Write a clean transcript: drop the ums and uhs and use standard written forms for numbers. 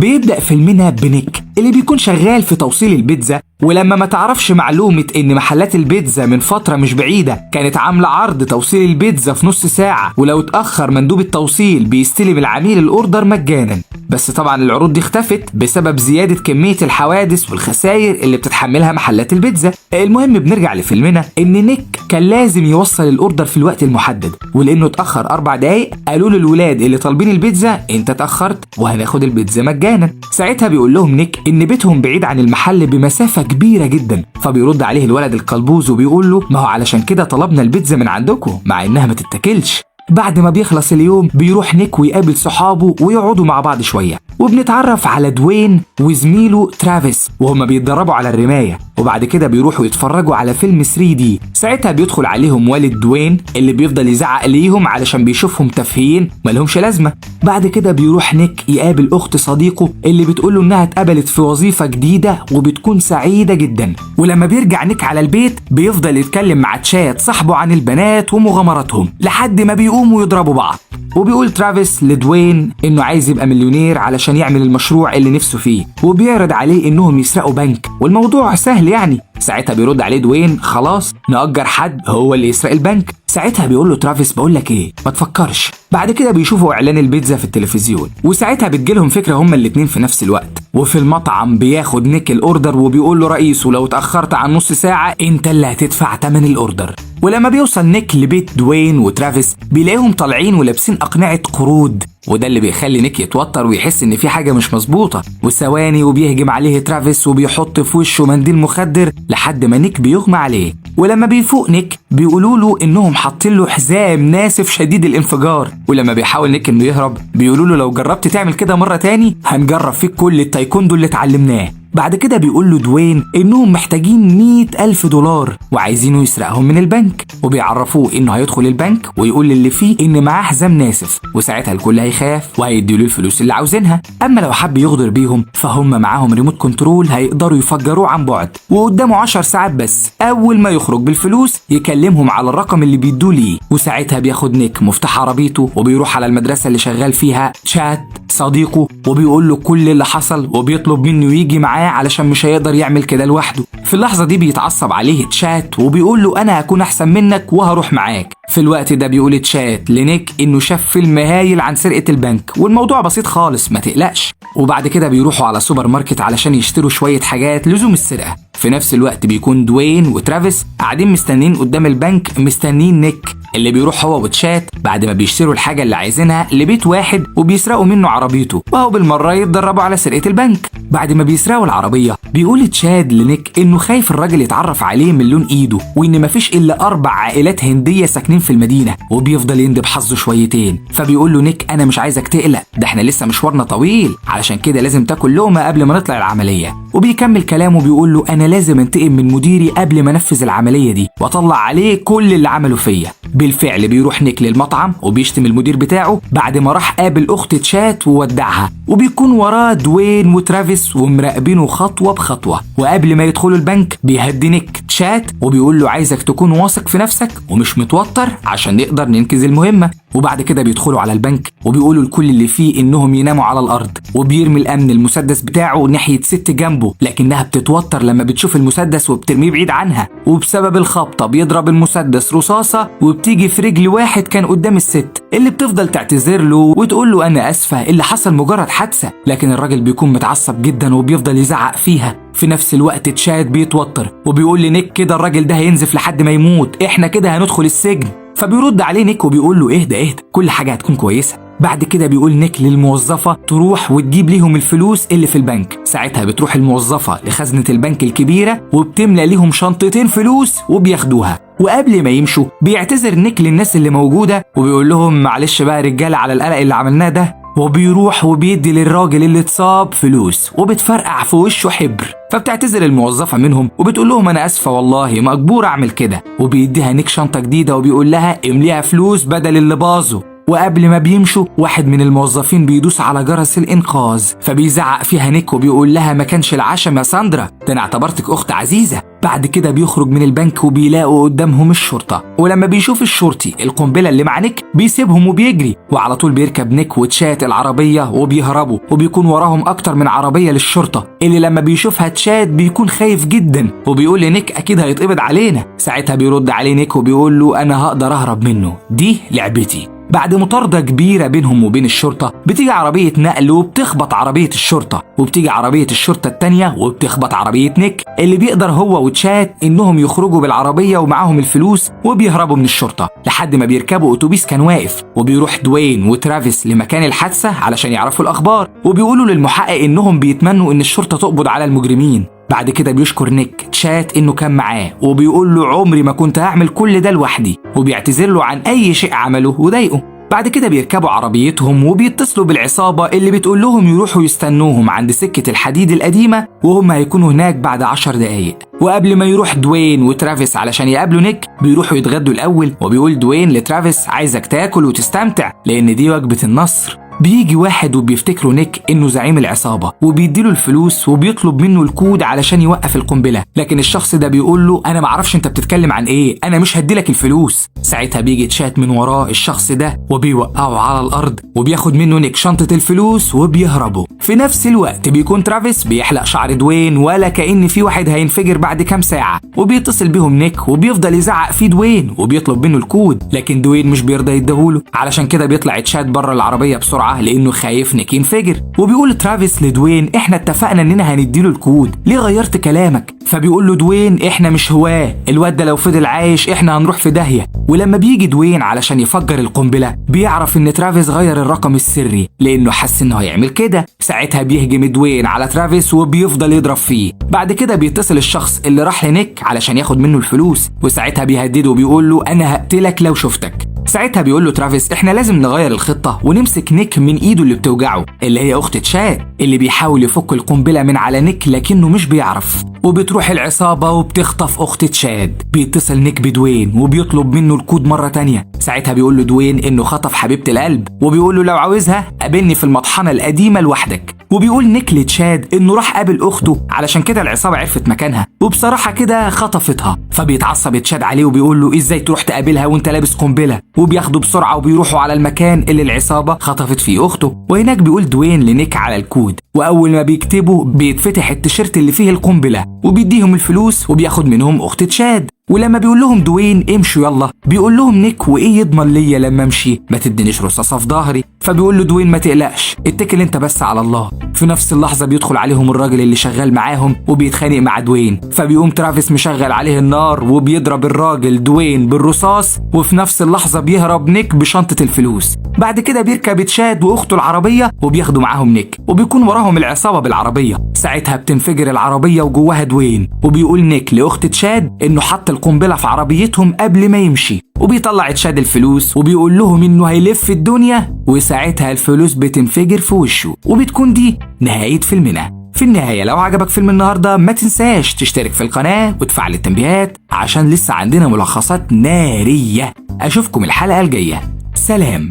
بيبدأ فيلمنا بنيك اللي بيكون شغال في توصيل البيتزا، ولما ما تعرفش معلومة ان محلات البيتزا من فترة مش بعيدة كانت عاملة عرض توصيل البيتزا في نص ساعة، ولو اتأخر مندوب التوصيل بيستلم العميل الاوردر مجانا. بس طبعا العروض دي اختفت بسبب زيادة كمية الحوادث والخسائر اللي بتتحملها محلات البيتزا. المهم بنرجع لفيلمنا ان نيك كان لازم يوصل الاوردر في الوقت المحدد، ولانه اتأخر 4 دقايق قالوا للولاد اللي طالبين البيتزا انت اتأخرت وهناخد البيتزا مجانا. ساعتها بيقول لهم نيك ان بيتهم بعيد عن المحل بمسافة كبيرة جدا، فبيرد عليه الولد القلبوز وبيقول له ما هو علشان كده طلبنا البيتزا من عندكم مع انها ما تتاكلش. بعد ما بيخلص اليوم بيروح نيك ويقابل صحابه ويقعدوا مع بعض شوية، وبنتعرف على دوين وزميله ترافيس وهما بيتدربوا على الرماية، وبعد كده بيروحوا يتفرجوا على فيلم 3D. ساعتها بيدخل عليهم والد دوين اللي بيفضل يزعق ليهم علشان بيشوفهم تافهين مالهمش لازمة. بعد كده بيروح نيك يقابل أخت صديقه اللي بتقوله إنها اتقبلت في وظيفة جديدة وبتكون سعيدة جدا. ولما بيرجع نيك على البيت بيفضل يتكلم مع تشات صاحبه عن البنات ومغامراتهم لحد ما بيقوموا يضربوا بعض. وبيقول ترافيس لدوين إنه عايز يبقى مليونير علشان يعمل المشروع اللي نفسه فيه، وبيعرض عليه إنهم يسرقوا بنك والموضوع سهل يعني. ساعتها بيرد عليه دوين خلاص نأجر حد هو اللي يسرق البنك. ساعتها بيقول له ترافيس بقول لك ايه ما تفكرش. بعد كده بيشوفوا اعلان البيتزا في التلفزيون، وساعتها بتجيلهم فكره هما الاتنين في نفس الوقت. وفي المطعم بياخد نيك الاوردر وبيقول له رئيسه لو اتاخرت عن نص ساعه انت اللي هتدفع ثمن الاوردر. ولما بيوصل نيك لبيت دوين وترافيس بيلاقيهم طالعين ولابسين اقنعه قرود، وده اللي بيخلي نيك يتوتر ويحس ان في حاجه مش مظبوطه. وثواني وبيهجم عليه ترافيس وبيحط في وشه منديل مخدر لحد ما نيك بيغمى عليه. ولما بيفوق نيك بيقولوا له انهم حاطين له حزام ناسف شديد الانفجار، ولما بيحاول نيك انه يهرب بيقولوا له لو جربت تعمل كده مره تاني هنجرب فيك كل التايكوندو اللي اتعلمناه. بعد كده بيقول له دوين انهم محتاجين $100,000 وعايزينه يسرقهم من البنك، وبيعرفوه انه هيدخل البنك ويقول للي فيه ان معاه حزام ناسف، وساعتها الكل هيخاف وهيديله الفلوس اللي عاوزينها. اما لو حب يغدر بيهم فهم معاهم ريموت كنترول هيقدروا يفجروه عن بعد، وقدامه 10 ساعات بس اول ما يخرج بالفلوس يكلمهم على الرقم اللي بيدوه ليه. وساعتها بياخد نيك مفتاح عربيته وبيروح على المدرسه اللي شغال فيها تشات صديقه وبيقول له كل اللي حصل وبيطلب منه يجي معاه علشان مش هيقدر يعمل كده لوحده. في اللحظة دي بيتعصب عليه تشات وبيقول له أنا هكون أحسن منك وهروح معاك. في الوقت ده بيقول تشات لنيك إنه شاف فيلم هايل عن سرقة البنك والموضوع بسيط خالص ما تقلقش. وبعد كده بيروحوا على سوبر ماركت علشان يشتروا شوية حاجات لزوم السرقة. في نفس الوقت بيكون دوين وترافيس قاعدين مستنين قدام البنك مستنين نيك اللي بيروح هو وتشات بعد ما بيشتروا الحاجة اللي عايزينها لبيت واحد وبيسرقوا منه عربيته، وهو بالمرة يتدربوا على سرقة البنك. بعد ما بيسرقوا العربية بيقول تشاد لنيك انه خايف الراجل يتعرف عليه من لون ايده، وان مفيش الا 4 عائلات هندية ساكنين في المدينة، وبيفضل يندب حظه شويتين. فبيقول له نيك انا مش عايزك تقلق، ده احنا لسه مشوارنا طويل علشان كده لازم تاكل لقمة قبل ما نطلع العملية. وبيكمل كلامه بيقول له انا لازم انتقم من مديري قبل ما انفذ العملية دي واطلع عليه كل اللي عمله فيا. بالفعل بيروح نيك للمطعم وبيشتم المدير بتاعه بعد ما راح قابل اخت تشات وودعها، وبيكون وراه دوين وترافيس ومراقبينه خطوة بخطوة. وقبل ما يدخلوا البنك بيهدي نيك تشات وبيقول له عايزك تكون واثق في نفسك ومش متوتر عشان نقدر ننجز المهمة. وبعد كده بيدخلوا على البنك وبيقولوا لكل اللي فيه انهم يناموا على الارض، وبيرمي الامن المسدس بتاعه ناحية ست جنبه لكنها بتتوتر لما بتشوف المسدس وبترميه بعيد عنها، وبسبب الخبطة بيضرب المسدس رصاصة وبتيجي في رجل واحد كان قدام الست اللي بتفضل تعتذر له وتقول له انا اسفة اللي حصل مجرد حادثة، لكن الراجل بيكون متعصب جدا وبيفضل يزعق فيها. في نفس الوقت تشاد بيتوتر وبيقول لنيك كده الراجل ده هينزف لحد ما يموت، احنا كده هندخل السجن. فبيرد عليه نيك وبيقول له اهدى كل حاجة هتكون كويسة. بعد كده بيقول نيك للموظفة تروح وتجيب ليهم الفلوس اللي في البنك. ساعتها بتروح الموظفة لخزنة البنك الكبيرة وبتملى ليهم شنطتين فلوس وبياخدوها. وقبل ما يمشوا بيعتذر نيك للناس اللي موجودة وبيقول لهم معلش بقى رجالة على القلق اللي عملناه ده، وبيروح وبيدي للراجل اللي اتصاب فلوس وبتفرقع في وشه حبر. فبتعتذر الموظفة منهم وبتقول لهم انا اسفة والله مجبور اعمل كده، وبيديها نيك شنطة جديدة وبيقول لها امليها فلوس بدل اللي باظوا. وقبل ما بيمشوا واحد من الموظفين بيدوس على جرس الانقاذ فبيزعق فيها نيك وبيقول لها ما كانش العشم يا ساندرا، ده انا اعتبرتك اخت عزيزة. بعد كده بيخرج من البنك وبيلاقوا قدامهم الشرطة، ولما بيشوف الشرطي القنبلة اللي مع نيك بيسيبهم وبيجري، وعلى طول بيركب نيك وتشات العربية وبيهربوا، وبيكون وراهم أكتر من عربية للشرطة اللي لما بيشوفها تشات بيكون خايف جدا وبيقول لنيك أكيد هيتقبض علينا. ساعتها بيرد عليه نيك وبيقول له أنا هقدر أهرب منه، دي لعبتي. بعد مطاردة كبيرة بينهم وبين الشرطة بتيجي عربية نقل وبتخبط عربية الشرطة، وبتيجي عربية الشرطة التانية وبتخبط عربية نيك اللي بيقدر هو وتشات انهم يخرجوا بالعربية ومعاهم الفلوس وبيهربوا من الشرطة، لحد ما بيركبوا اتوبيس كان واقف، وبيروح دوين وترافيس لمكان الحادثة علشان يعرفوا الأخبار، وبيقولوا للمحقق انهم بيتمنوا ان الشرطة تقبض على المجرمين. بعد كده بيشكر نيك تشات انه كان معاه، وبيقول له عمري ما كنت هعمل كل ده لوحدي، وبيعتذر له عن اي شيء عمله وضايقه. بعد كده بيركبوا عربيتهم وبيتصلوا بالعصابة اللي بتقول لهم يروحوا يستنوهم عند سكة الحديد القديمة، وهم هيكونوا هناك بعد 10 دقايق. وقبل ما يروح دوين وترافيس علشان يقابلوا نيك بيروحوا يتغدوا الأول، وبيقول دوين لترافيس عايزك تاكل وتستمتع لأن دي وجبة النصر. بيجي واحد وبيفتكروا نيك انه زعيم العصابة وبيديله الفلوس وبيطلب منه الكود علشان يوقف القنبلة، لكن الشخص ده بيقول له انا معرفش انت بتتكلم عن ايه، انا مش هديلك الفلوس. ساعتها بيجي تشات من وراه الشخص ده وبيوقعه على الارض وبياخد منه نيك شنطة الفلوس وبيهربوا. في نفس الوقت بيكون ترافيس بيحلق شعر دوين ولا كأن في واحد هينفجر بعد كام ساعة، وبيتصل بيهم نيك وبيفضل يزعق في دوين وبيطلب منه الكود، لكن دوين مش بيرضى يديهوله، علشان كده بيطلع تشات بره العربية بسرعة لانه خايف نيك ينفجر. وبيقول ترافيس لدوين احنا اتفقنا اننا هنديله الكود، ليه غيرت كلامك؟ فبيقول له دوين احنا مش هواه، الواد ده لو فضل عايش احنا هنروح في داهية. ولما بيجي دوين علشان يفجر القنبلة بيعرف ان ترافيس غير الرقم السري لانه حس انه هيعمل كده. ساعتها بيهجم دوين على ترافيس وبيفضل يضرب فيه. بعد كده بيتصل الشخص اللي راح لنيك علشان ياخد منه الفلوس، وساعتها بيهدده وبيقول له انا هقتلك لو شفتك. ساعتها بيقول له ترافيس احنا لازم نغير الخطة ونمسك نيك من ايده اللي بتوجعه اللي هي اخت تشات اللي بيحاول يفك القنبلة من على نيك لكنه مش بيعرف. وبتروح العصابة وبتخطف اخت تشات. بيتصل نيك بدوين وبيطلب منه الكود مرة تانية. ساعتها بيقول له دوين انه خطف حبيبة القلب، وبيقول له لو عاوزها قابلني في المطحنة القديمة لوحدك. وبيقول نيك لتشاد انه راح قابل اخته علشان كده العصابة عرفت مكانها، وبصراحة كده خطفتها. فبيتعصب تشاد عليه وبيقول له ازاي تروح تقابلها وانت لابس قنبلة، وبياخدوا بسرعة وبيروحوا على المكان اللي العصابة خطفت فيه اخته. وهناك بيقول دوين لنيك على الكود، واول ما بيكتبوا بيتفتح التيشيرت اللي فيه القنبلة وبيديهم الفلوس وبياخد منهم اخت تشاد. ولما بيقول لهم دوين امشوا يلا بيقول لهم نيك وايه يضمن ليا لما امشي ما تدينيش رصاصة في ظهري. فبيقول له دوين ما تقلقش اتكل انت بس على الله. في نفس اللحظة بيدخل عليهم الراجل اللي شغال معاهم وبيتخانق مع دوين، فبيقوم ترافيس مشغل عليه النار وبيضرب الراجل دوين بالرصاص، وفي نفس اللحظة بيهرب نيك بشنطة الفلوس. بعد كده بيركب تشاد واخته العربية وبياخدوا معاهم نيك، وبيكون وراهم العصابة بالعربية. ساعتها بتنفجر العربية وجواها دوين، وبيقول نيك لاخت تشاد انه حط القنبلة في عربيتهم قبل ما يمشي، وبيطلع تشاد الفلوس وبيقول لهم انه هيلف الدنيا، وساعتها الفلوس بتنفجر في وشه. وبتكون دي نهاية فيلمنا. في النهاية لو عجبك فيلم النهاردة ما تنساش تشترك في القناة وتفعل التنبيهات عشان لسه عندنا ملخصات نارية. اشوفكم الحلقة الجاية، سلام.